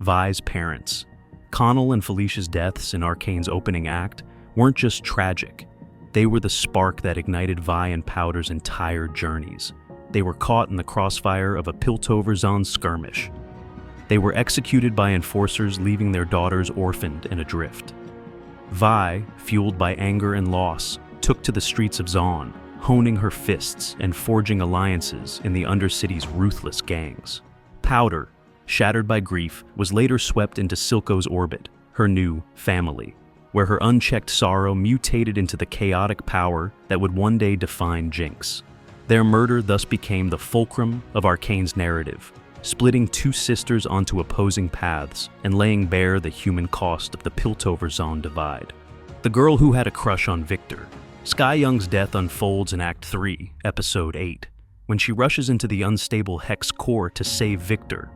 Vi's parents. Connell and Felicia's deaths in Arcane's opening act weren't just tragic. They were the spark that ignited Vi and Powder's entire journeys. They were caught in the crossfire of a Piltover-Zon skirmish. They were executed by enforcers, leaving their daughters orphaned and adrift. Vi, fueled by anger and loss, took to the streets of Zon, honing her fists and forging alliances in the Undercity's ruthless gangs. Powder, shattered by grief, was later swept into Silco's orbit, her new family, where her unchecked sorrow mutated into the chaotic power that would one day define Jinx. Their murder thus became the fulcrum of Arcane's narrative, splitting two sisters onto opposing paths and laying bare the human cost of the Piltover-Zon divide. The girl who had a crush on Victor. Sky Young's death unfolds in Act 3, Episode 8, when she rushes into the unstable Hex core to save Victor,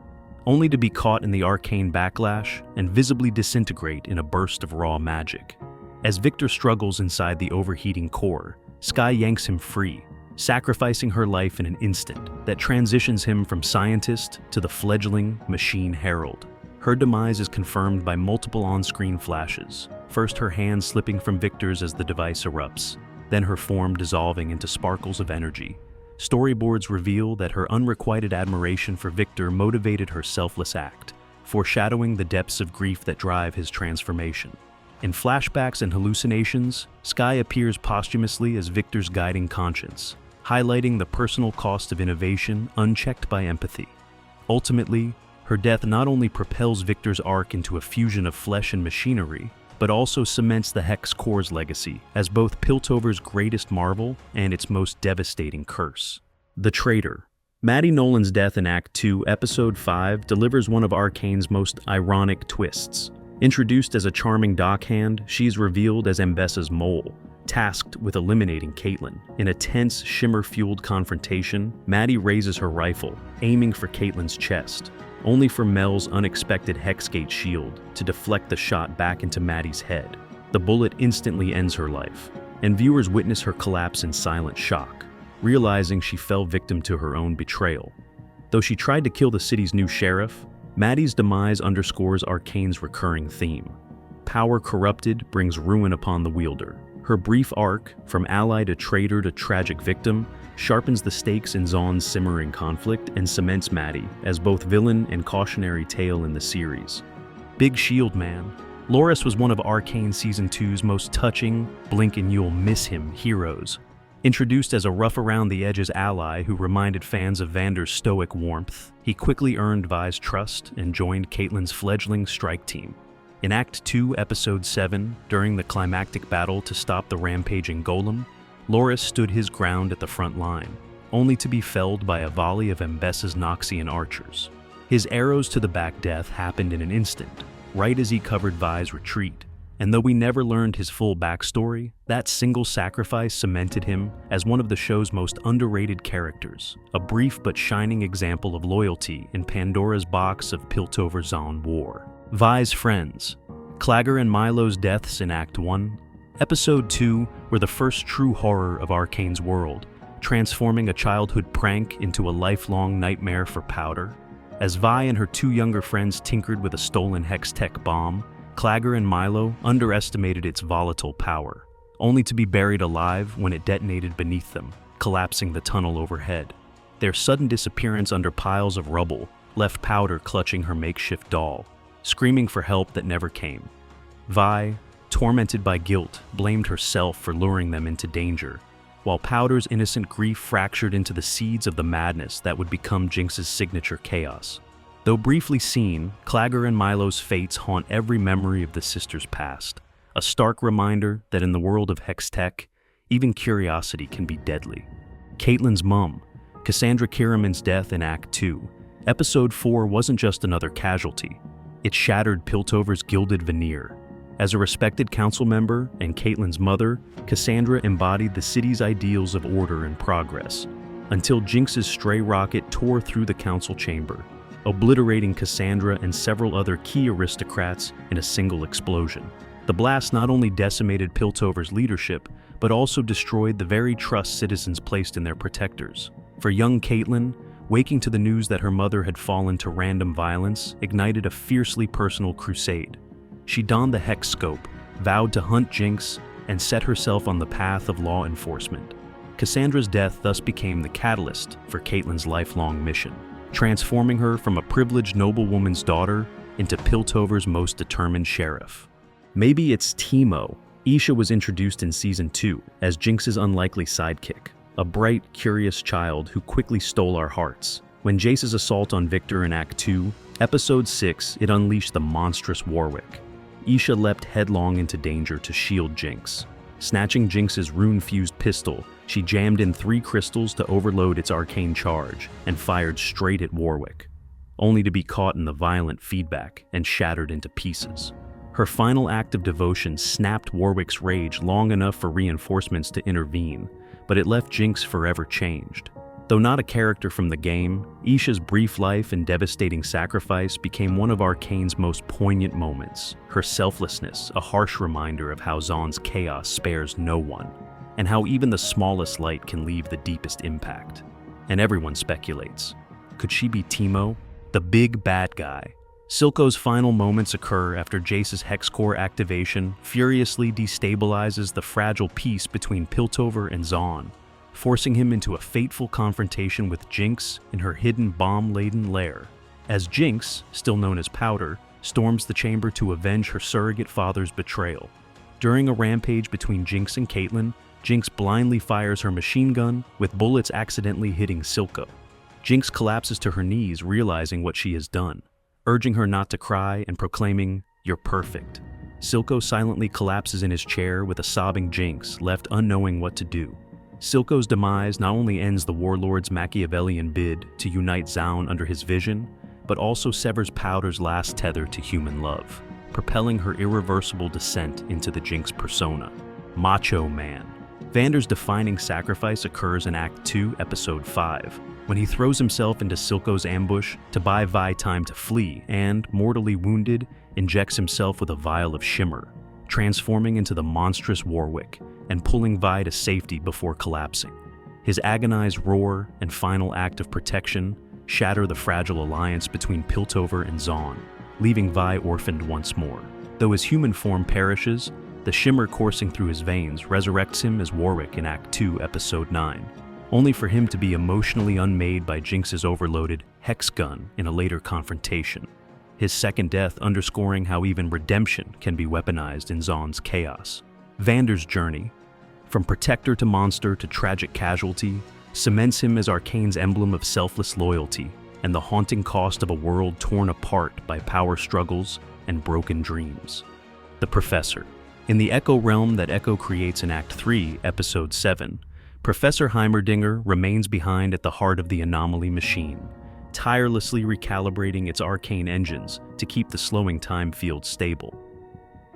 only to be caught in the arcane backlash and visibly disintegrate in a burst of raw magic. As Victor struggles inside the overheating core, Sky yanks him free, sacrificing her life in an instant that transitions him from scientist to the fledgling machine herald. Her demise is confirmed by multiple on-screen flashes, first her hand slipping from Victor's as the device erupts, then her form dissolving into sparkles of energy. Storyboards reveal that her unrequited admiration for Victor motivated her selfless act, foreshadowing the depths of grief that drive his transformation. In flashbacks and hallucinations, Sky appears posthumously as Victor's guiding conscience, highlighting the personal cost of innovation unchecked by empathy. Ultimately, her death not only propels Victor's arc into a fusion of flesh and machinery, but also cements the Hex Core's legacy as both Piltover's greatest marvel and its most devastating curse. The Traitor. Maddie Nolan's death in Act 2, Episode 5 delivers one of Arcane's most ironic twists. Introduced as a charming dockhand, she's revealed as Ambessa's mole, tasked with eliminating Caitlyn. In a tense, shimmer-fueled confrontation, Maddie raises her rifle, aiming for Caitlyn's chest, only for Mel's unexpected Hexgate shield to deflect the shot back into Maddie's head. The bullet instantly ends her life, and viewers witness her collapse in silent shock, realizing she fell victim to her own betrayal. Though she tried to kill the city's new sheriff, Maddie's demise underscores Arcane's recurring theme. Power corrupted brings ruin upon the wielder. Her brief arc, from ally to traitor to tragic victim, sharpens the stakes in Zon's simmering conflict and cements Maddie as both villain and cautionary tale in the series. Big Shield Man. Loris was one of Arcane Season 2's most touching, blink and you'll miss him heroes. Introduced as a rough-around-the-edges ally who reminded fans of Vander's stoic warmth, he quickly earned Vi's trust and joined Caitlyn's fledgling strike team. In Act 2, Episode 7, during the climactic battle to stop the rampaging golem, Loris stood his ground at the front line, only to be felled by a volley of Ambessa's Noxian archers. His arrows to the back death happened in an instant, right as he covered Vi's retreat, and though we never learned his full backstory, that single sacrifice cemented him as one of the show's most underrated characters, a brief but shining example of loyalty in Pandora's box of Piltover-Zon war. Vi's friends. Clagger and Milo's deaths in Act 1. Episode 2 were the first true horror of Arcane's world, transforming a childhood prank into a lifelong nightmare for Powder. As Vi and her two younger friends tinkered with a stolen Hextech bomb, Clagger and Milo underestimated its volatile power, only to be buried alive when it detonated beneath them, collapsing the tunnel overhead. Their sudden disappearance under piles of rubble left Powder clutching her makeshift doll, screaming for help that never came. Vi, tormented by guilt, blamed herself for luring them into danger, while Powder's innocent grief fractured into the seeds of the madness that would become Jinx's signature chaos. Though briefly seen, Clagger and Milo's fates haunt every memory of the sisters' past, a stark reminder that in the world of Hextech, even curiosity can be deadly. Caitlyn's mum. Cassandra Kiraman's death in Act 2. Episode 4 wasn't just another casualty. It shattered Piltover's gilded veneer. As a respected council member and Caitlyn's mother, Cassandra embodied the city's ideals of order and progress, until Jinx's stray rocket tore through the council chamber, obliterating Cassandra and several other key aristocrats in a single explosion. The blast not only decimated Piltover's leadership, but also destroyed the very trust citizens placed in their protectors. For young Caitlyn, waking to the news that her mother had fallen to random violence ignited a fiercely personal crusade. She donned the Hex Scope, vowed to hunt Jinx, and set herself on the path of law enforcement. Cassandra's death thus became the catalyst for Caitlyn's lifelong mission, transforming her from a privileged noblewoman's daughter into Piltover's most determined sheriff. Maybe it's Teemo. Isha was introduced in Season 2 as Jinx's unlikely sidekick, a bright, curious child who quickly stole our hearts. When Jace's assault on Victor in Act 2, Episode 6, it unleashed the monstrous Warwick. Isha leapt headlong into danger to shield Jinx. Snatching Jinx's rune-fused pistol, she jammed in 3 crystals to overload its arcane charge and fired straight at Warwick, only to be caught in the violent feedback and shattered into pieces. Her final act of devotion snapped Warwick's rage long enough for reinforcements to intervene, but it left Jinx forever changed. Though not a character from the game, Isha's brief life and devastating sacrifice became one of Arcane's most poignant moments. Her selflessness, a harsh reminder of how Zaun's chaos spares no one, and how even the smallest light can leave the deepest impact. And everyone speculates, could she be Teemo, the big bad guy? Silco's final moments occur after Jace's Hex Core activation furiously destabilizes the fragile peace between Piltover and Zaun, forcing him into a fateful confrontation with Jinx in her hidden bomb-laden lair. As Jinx, still known as Powder, storms the chamber to avenge her surrogate father's betrayal. During a rampage between Jinx and Caitlyn, Jinx blindly fires her machine gun, with bullets accidentally hitting Silco. Jinx collapses to her knees, realizing what she has done, urging her not to cry and proclaiming, "You're perfect." Silco silently collapses in his chair with a sobbing Jinx, left unknowing what to do. Silco's demise not only ends the Warlord's Machiavellian bid to unite Zaun under his vision, but also severs Powder's last tether to human love, propelling her irreversible descent into the Jinx persona, Macho Man. Vander's defining sacrifice occurs in Act 2, Episode 5, when he throws himself into Silco's ambush to buy Vi time to flee and, mortally wounded, injects himself with a vial of shimmer, transforming into the monstrous Warwick and pulling Vi to safety before collapsing. His agonized roar and final act of protection shatter the fragile alliance between Piltover and Zaun, leaving Vi orphaned once more. Though his human form perishes, the shimmer coursing through his veins resurrects him as Warwick in Act 2, Episode 9, only for him to be emotionally unmade by Jinx's overloaded Hex Gun in a later confrontation. His second death underscoring how even redemption can be weaponized in Zaun's chaos. Vander's journey, from protector to monster to tragic casualty, cements him as Arcane's emblem of selfless loyalty and the haunting cost of a world torn apart by power struggles and broken dreams. The Professor. In the Echo realm that Echo creates in Act 3, Episode 7, Professor Heimerdinger remains behind at the heart of the anomaly machine, tirelessly recalibrating its arcane engines to keep the slowing time field stable.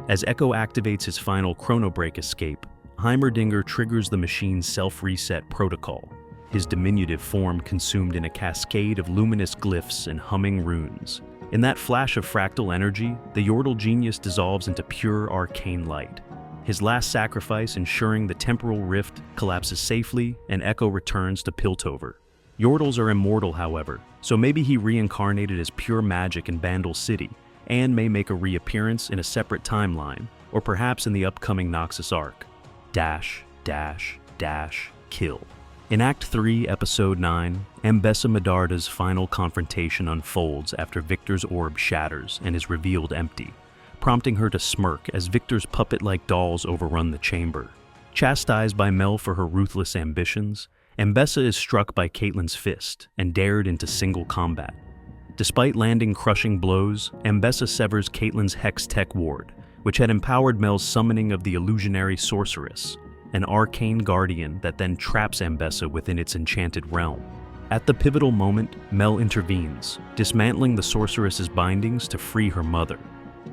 As Echo activates his final chronobreak escape, Heimerdinger triggers the machine's self-reset protocol, his diminutive form consumed in a cascade of luminous glyphs and humming runes. In that flash of fractal energy, the Yordle genius dissolves into pure arcane light, his last sacrifice ensuring the temporal rift collapses safely and Echo returns to Piltover. Yordles are immortal, however, so maybe he reincarnated as pure magic in Bandle City, and may make a reappearance in a separate timeline, or perhaps in the upcoming Noxus arc. Dash, dash, dash, kill. In Act 3, Episode 9, Ambessa Madarda's final confrontation unfolds after Victor's orb shatters and is revealed empty, prompting her to smirk as Victor's puppet-like dolls overrun the chamber. Chastised by Mel for her ruthless ambitions, Ambessa is struck by Caitlyn's fist and dared into single combat. Despite landing crushing blows, Ambessa severs Caitlyn's Hex Tech Ward, which had empowered Mel's summoning of the illusionary sorceress, an arcane guardian that then traps Ambessa within its enchanted realm. At the pivotal moment, Mel intervenes, dismantling the sorceress's bindings to free her mother.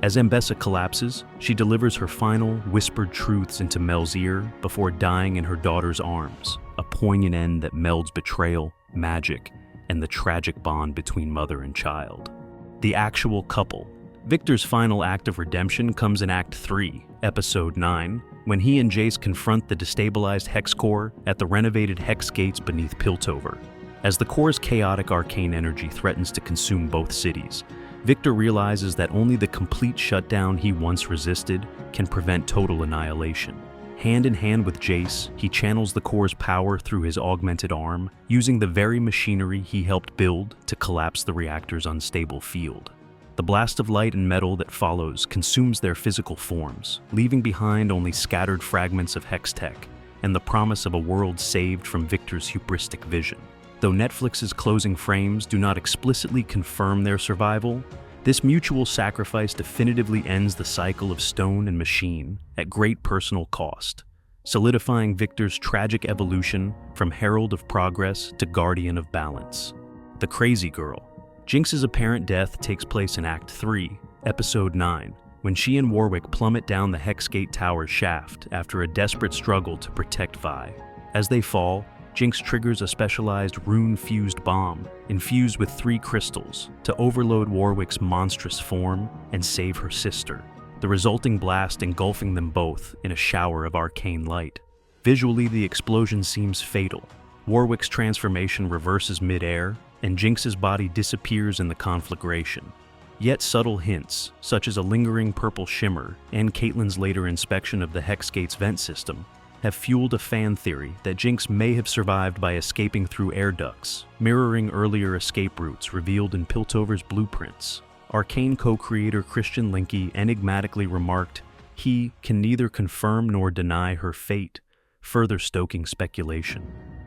As Ambessa collapses, she delivers her final, whispered truths into Mel's ear before dying in her daughter's arms, a poignant end that melds betrayal, magic, and the tragic bond between mother and child. The actual couple. Victor's final act of redemption comes in Act 3, Episode 9, when he and Jace confront the destabilized Hex Core at the renovated Hex Gates beneath Piltover. As the core's chaotic arcane energy threatens to consume both cities, Victor realizes that only the complete shutdown he once resisted can prevent total annihilation. Hand in hand with Jace, he channels the core's power through his augmented arm, using the very machinery he helped build to collapse the reactor's unstable field. The blast of light and metal that follows consumes their physical forms, leaving behind only scattered fragments of hex tech and the promise of a world saved from Victor's hubristic vision. Though Netflix's closing frames do not explicitly confirm their survival, this mutual sacrifice definitively ends the cycle of stone and machine at great personal cost, solidifying Victor's tragic evolution from herald of progress to guardian of balance. The Crazy Girl. Jinx's apparent death takes place in Act 3, Episode 9, when she and Warwick plummet down the Hexgate Tower's shaft after a desperate struggle to protect Vi. As they fall, Jinx triggers a specialized rune-fused bomb, infused with 3 crystals, to overload Warwick's monstrous form and save her sister, the resulting blast engulfing them both in a shower of arcane light. Visually, the explosion seems fatal. Warwick's transformation reverses mid-air, and Jinx's body disappears in the conflagration. Yet subtle hints, such as a lingering purple shimmer and Caitlyn's later inspection of the Hexgate's vent system, have fueled a fan theory that Jinx may have survived by escaping through air ducts, mirroring earlier escape routes revealed in Piltover's blueprints. Arcane co-creator Christian Linke enigmatically remarked, "He can neither confirm nor deny her fate," further stoking speculation.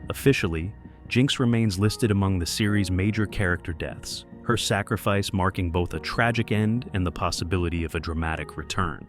Officially, Jinx remains listed among the series' major character deaths, her sacrifice marking both a tragic end and the possibility of a dramatic return.